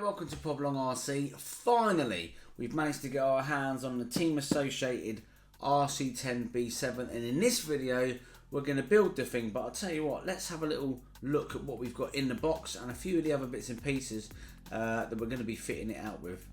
welcome to Poblong RC. Finally, we've managed to get our hands on the Team Associated RC10 B7, and in this video we're going to build the thing. But I'll tell you what, let's have a little look at what we've got in the box and a few of the other bits and pieces that we're going to be fitting it out with.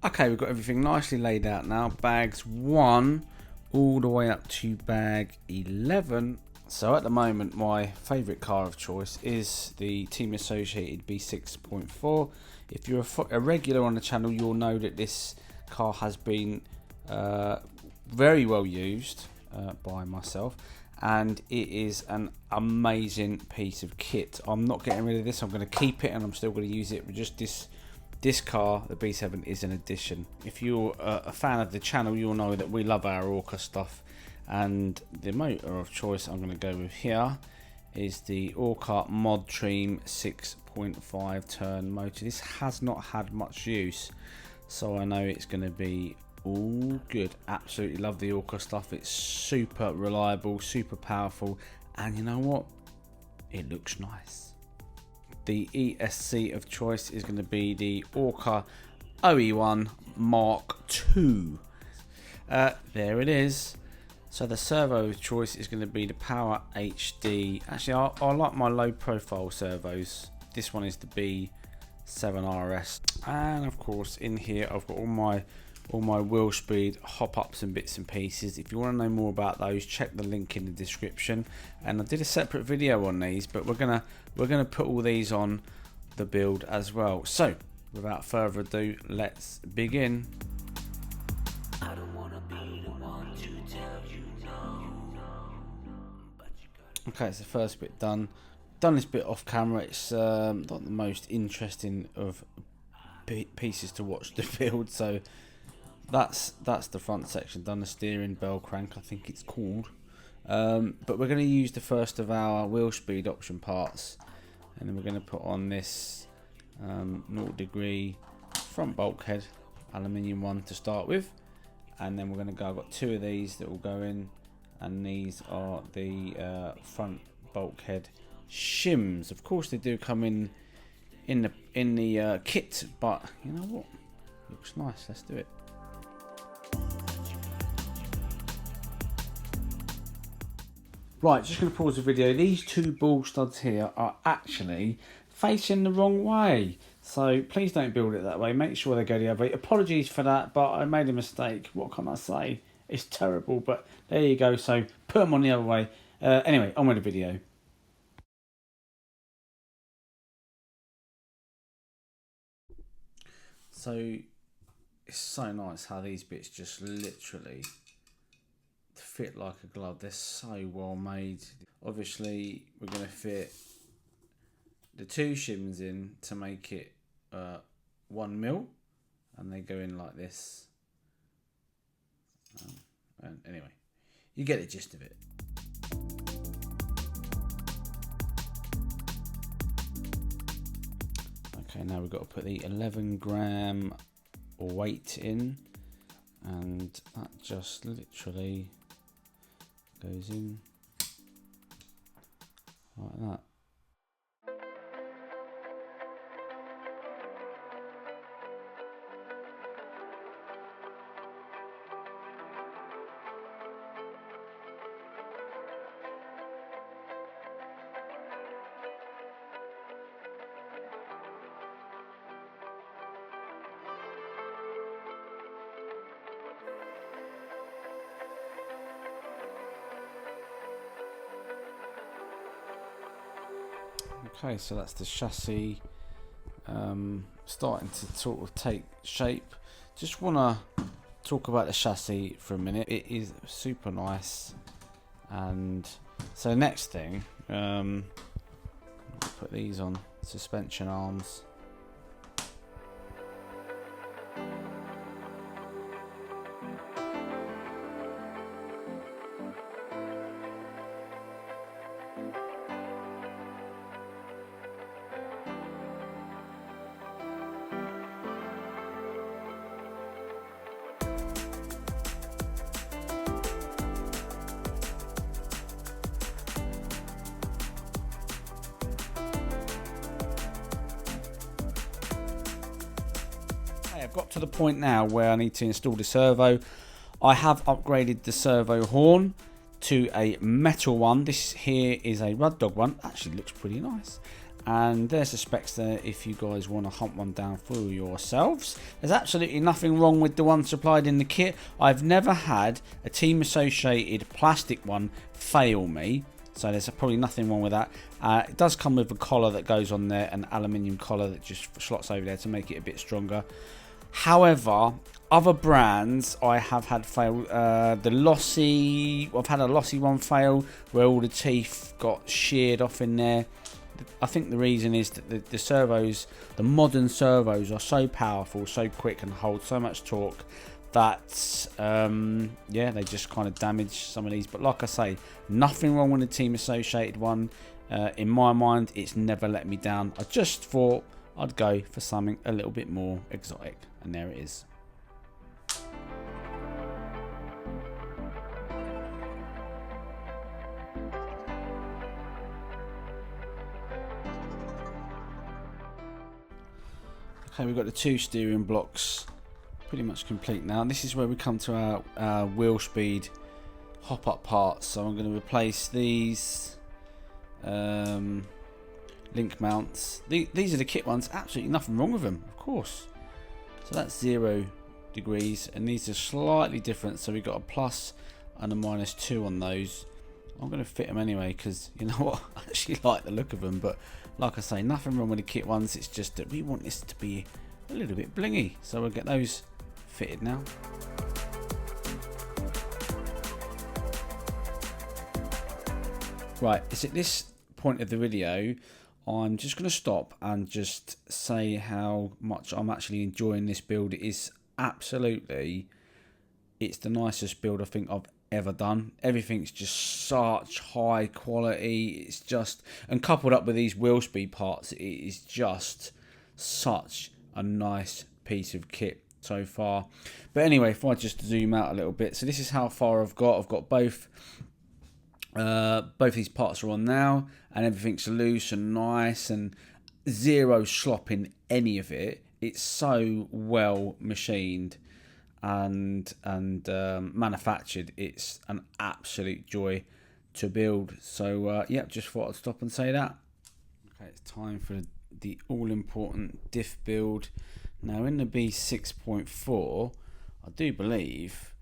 Okay, we've got everything nicely laid out now. Bags 1 all the way up to bag 11. So at the moment, my favourite car of choice is the Team Associated B6.4. If you're a regular on the channel, you'll know that this car has been very well used by myself, and it is an amazing piece of kit. I'm not getting rid of this. I'm going to keep it, and I'm still going to use it. But just this car, the B7, is an addition. If you're a fan of the channel, you'll know that we love our Orca stuff. And the motor of choice I'm going to go with here is the Orca Mod Dream 6.5 turn motor. This has not had much use, so I know it's going to be all good. Absolutely love the Orca stuff. It's super reliable, super powerful, and you know what? It looks nice. The ESC of choice is going to be the Orca OE1 Mark II. There it is. So the servo of choice is going to be the Power HD. Actually, I like my low profile servos. This one is the B7 RS. And of course in here I've got all my Willspeed hop-ups and bits and pieces. If you want to know more about those, check the link in the description. And I did a separate video on these, but we're gonna put all these on the build as well. So without further ado, let's begin. I don't wanna be the one to tell you no, but you gotta... Okay, it's the first bit done. Done this bit off camera. It's not the most interesting of pieces to watch the build. So that's the front section done. The steering bell crank, I think it's called. But we're going to use the first of our Willspeed option parts, and then we're going to put on this 0° front bulkhead, aluminium one to start with. And then we're going to go, I've got 2 of these that will go in, and these are the front bulkhead shims. Of course they do come in the kit, but you know what, looks nice. Let's do it. Right, just going to pause the video. These 2 ball studs here are actually facing the wrong way, so please don't build it that way. Make sure they go the other way. Apologies for that, but I made a mistake. What can I say? It's terrible, but there you go. So put them on the other way. Anyway, on with the video. So it's so nice how these bits just literally fit like a glove. They're so well made. Obviously we're going to fit the 2 shims in to make it 1 mil, and they go in like this. And anyway, you get the gist of it. Okay, now we've got to put the 11g weight in, and that just literally goes in like that. Okay, so that's the chassis starting to sort of take shape. Just want to talk about the chassis for a minute. It is super nice. And so next thing, put these on suspension arms. Okay, I've got to the point now where I need to install the servo. I have upgraded the servo horn to a metal one. This here is a Rud Dog one. Actually looks pretty nice. And there's the specs there if you guys want to hunt one down for yourselves. There's absolutely nothing wrong with the one supplied in the kit. I've never had a Team Associated plastic one fail me. So there's probably nothing wrong with that. It does come with a collar that goes on there, an aluminium collar that just slots over there to make it a bit stronger. However, other brands I have had fail. The Lossy, I've had a Lossy one fail where all the teeth got sheared off in there. I think the reason is that the servos, the modern servos, are so powerful, so quick, and hold so much torque that yeah, they just kind of damage some of these. But like I say, nothing wrong with the Team Associated one. In my mind, it's never let me down. I just thought I'd go for something a little bit more exotic, and there it is. Okay, we've got the two steering blocks pretty much complete now. This is where we come to our Willspeed hop-up parts. So I'm going to replace these link mounts. These are the kit ones. Absolutely nothing wrong with them, of course. So that's 0 degrees, and these are slightly different. So we've got a plus and a -2 on those. I'm going to fit them anyway because, you know what, I actually like the look of them. But like I say, nothing wrong with the kit ones. It's just that we want this to be a little bit blingy. So we'll get those fitted now. Right, it's at this point of the video I'm just going to stop and just say how much I'm actually enjoying this build. It is absolutely, it's the nicest build I think I've ever done. Everything's just such high quality. It's just, and coupled up with these Willspeed parts, it is just such a nice piece of kit so far. But anyway, if I just zoom out a little bit, so this is how far I've got both these parts are on now, and everything's loose and nice and zero slop in any of it. It's so well machined and manufactured. It's an absolute joy to build. So yeah, just thought I'd stop and say that. Okay, it's time for the all-important diff build. Now in the B6.4, I do believe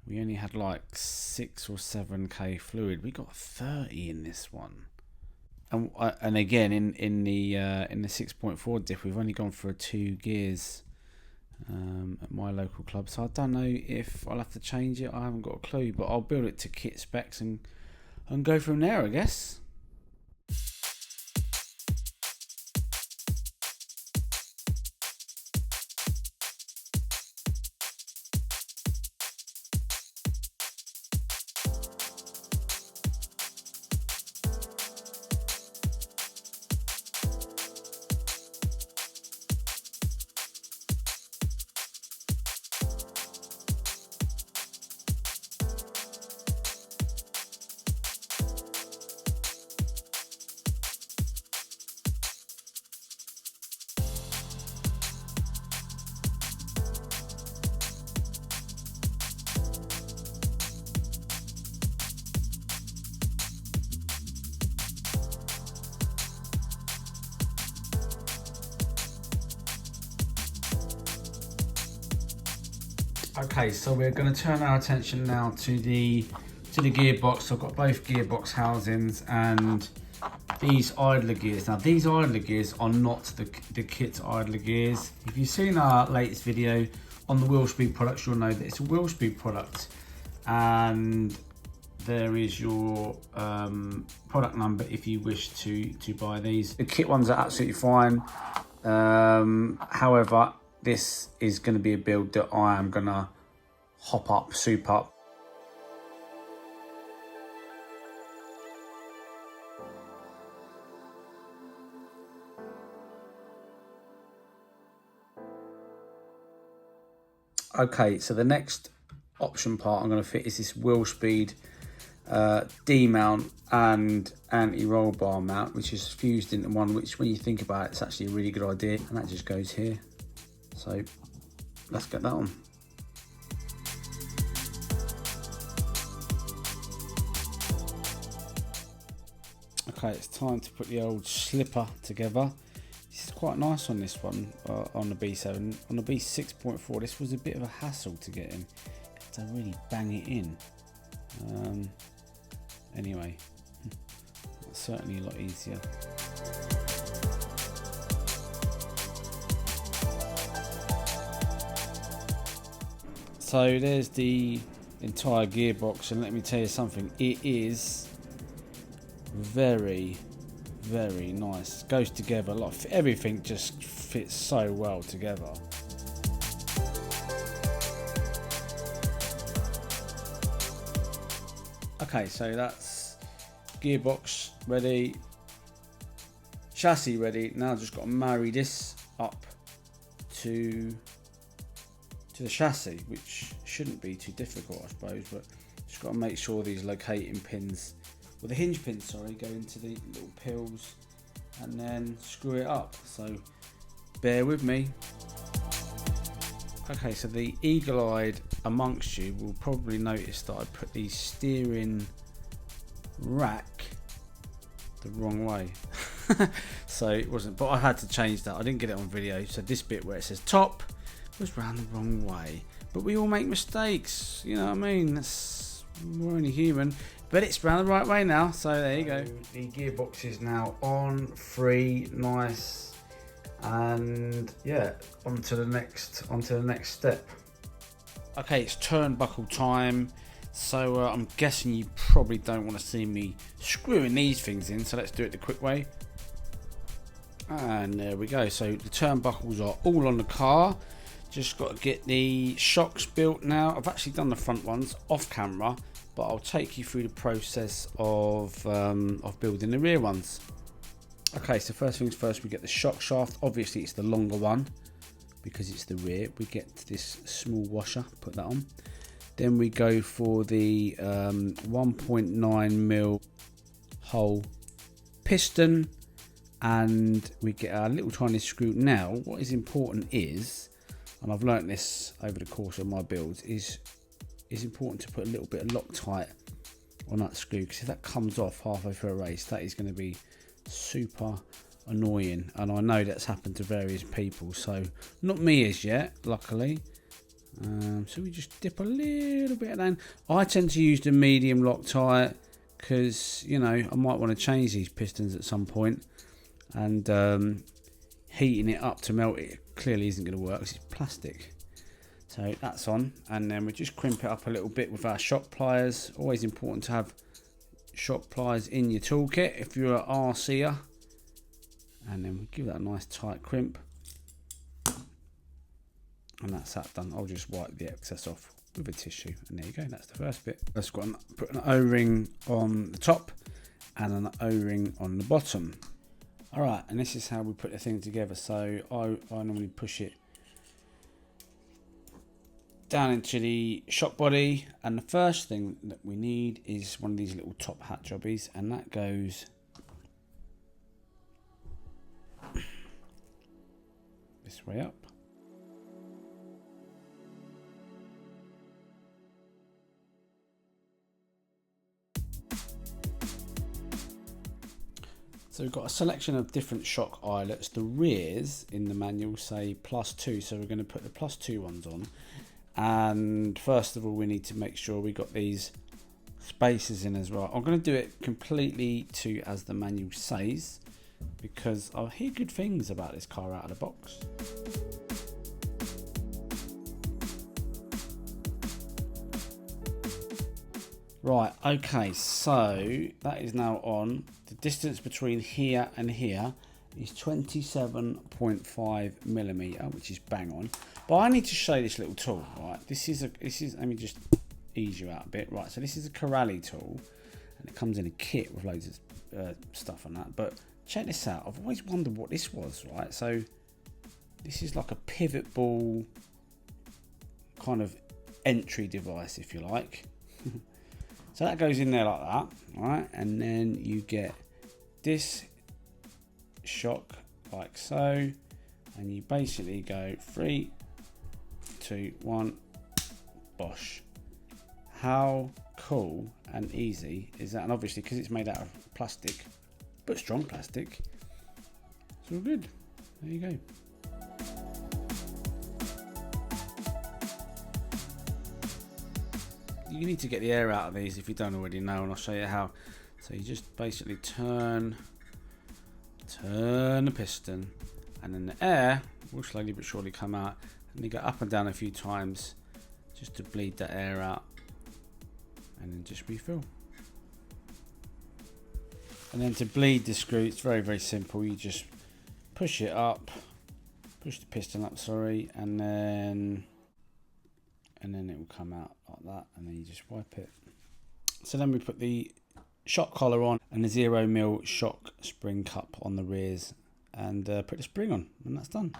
we only had like 6 or 7k fluid. We got 30 in this one, and again in the 6.4 diff, we've only gone for 2 gears at my local club. So I don't know if I'll have to change it. I haven't got a clue, but I'll build it to kit specs and go from there, I guess. Okay, so we're going to turn our attention now to the gearbox. I've got both gearbox housings and these idler gears. Now these idler gears are not the kit idler gears. If you've seen our latest video on the Willspeed products, you'll know that it's a Willspeed product, and there is your product number if you wish to buy these. The kit ones are absolutely fine. However, this is going to be a build that I am going to hop up, soup up. Okay, so the next option part I'm going to fit is this Willspeed D-mount and anti-roll bar mount, which is fused into one, which when you think about it, it's actually a really good idea. And that just goes here. So let's get that on. Okay, it's time to put the old slipper together. This is quite nice on this one, on the B7. On the B6.4, this was a bit of a hassle to get in. You have to really bang it in. Anyway, it's certainly a lot easier. So there's the entire gearbox, and let me tell you something, it is very, very nice. Goes together, everything just fits so well together. Okay, so that's gearbox ready, chassis ready. Now I've just got to marry this up to the chassis, which shouldn't be too difficult, I suppose, but just got to make sure these locating pins, well, the hinge pins, sorry, go into the little pills and then screw it up. So bear with me. Okay, so the eagle-eyed amongst you will probably notice that I put the steering rack the wrong way. So it wasn't, but I had to change that. I didn't get it on video. So this bit where it says top was round the wrong way, but we all make mistakes, you know what I mean? We're only human, but it's round the right way now. So there you go. The gearbox is now on, free, nice, and yeah, on to the next step. Okay, it's turnbuckle time. So I'm guessing you probably don't want to see me screwing these things in, so let's do it the quick way. And there we go. So the turnbuckles are all on the car. Just got to get the shocks built now. I've actually done the front ones off camera, but I'll take you through the process of building the rear ones. Okay, so first things first, we get the shock shaft. Obviously it's the longer one because it's the rear. We get this small washer, put that on. Then we go for the 1.9mm hole piston, and we get our little tiny screw. Now what is important is, and I've learnt this over the course of my builds, is important to put a little bit of Loctite on that screw, because if that comes off halfway through a race, that is going to be super annoying, and I know that's happened to various people. So not me as yet, luckily. So we just dip a little bit down. I tend to use the medium Loctite because, you know, I might want to change these pistons at some point, and heating it up to melt it clearly isn't going to work because it's plastic. So that's on, and then we just crimp it up a little bit with our shock pliers. Always important to have shock pliers in your toolkit if you're an RCer, and then we give that a nice tight crimp, and that's that done. I'll just wipe the excess off with a tissue, and there you go, that's the first bit. Let's put an O-ring on the top and an O-ring on the bottom. Alright, and this is how we put the thing together. So I normally push it down into the shock body, and the first thing that we need is one of these little top hat jobbies, and that goes this way up. So we've got a selection of different shock eyelets. The rears in the manual say +2, so we're going to put the +2 ones on. And first of all, we need to make sure we got these spacers in as well. I'm going to do it completely to as the manual says, because I hear good things about this car out of the box. Right, okay, so that is now on. The distance between here and here is 27.5mm, which is bang on. But I need to show you this little tool, right? This is let me just ease you out a bit. Right, so this is a Corrali tool, and it comes in a kit with loads of stuff on that. But check this out. I've always wondered what this was, right? So this is like a pivot ball kind of entry device, if you like. So that goes in there like that, right? And then you get this shock like so, and you basically go 3, 2, 1, bosh. How cool and easy is that? And obviously because it's made out of plastic, but strong plastic, it's all good. There you go. You need to get the air out of these if you don't already know, and I'll show you how. So you just basically turn the piston, and then the air will slowly but surely come out, and you go up and down a few times just to bleed that air out, and then just refill. And then to bleed the screw, it's very, very simple. You just push it up, push the piston up, sorry, and then it will come out like that, and then you just wipe it. So then we put the shock collar on and the 0mm shock spring cup on the rears, and put the spring on, and that's done.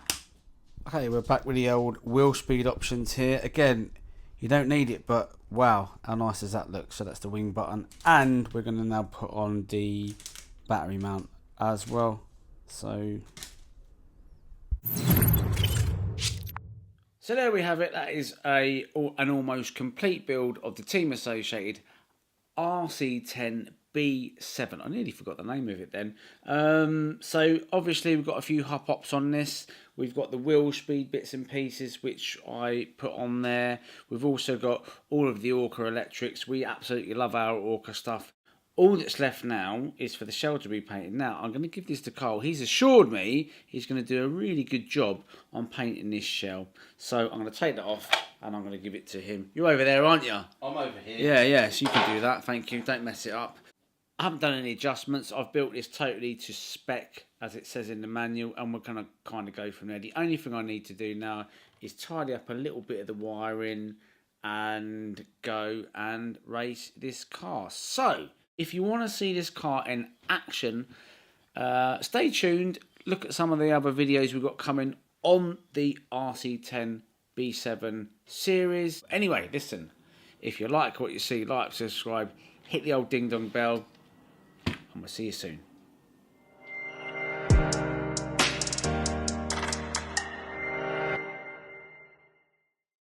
Okay, we're back with the old Willspeed options here. Again, you don't need it, but wow, how nice does that look? So that's the wing button, and we're going to now put on the battery mount as well. So there we have it. That is an almost complete build of the Team Associated RC10 B7. I nearly forgot the name of it then. So obviously we've got a few hop-ups on this. We've got the Willspeed bits and pieces which I put on there. We've also got all of the Orca electrics. We absolutely love our Orca stuff. All that's left now is for the shell to be painted. Now, I'm going to give this to Cole. He's assured me he's going to do a really good job on painting this shell. So I'm going to take that off and I'm going to give it to him. You're over there, aren't you? I'm over here. Yeah, so you can do that. Thank you. Don't mess it up. I haven't done any adjustments. I've built this totally to spec, as it says in the manual, and we're going to kind of go from there. The only thing I need to do now is tidy up a little bit of the wiring and go and race this car. So if you want to see this car in action, stay tuned. Look at some of the other videos we've got coming on the RC10 B7 series. Anyway, listen, if you like what you see, like, subscribe, hit the old ding dong bell, and we'll see you soon.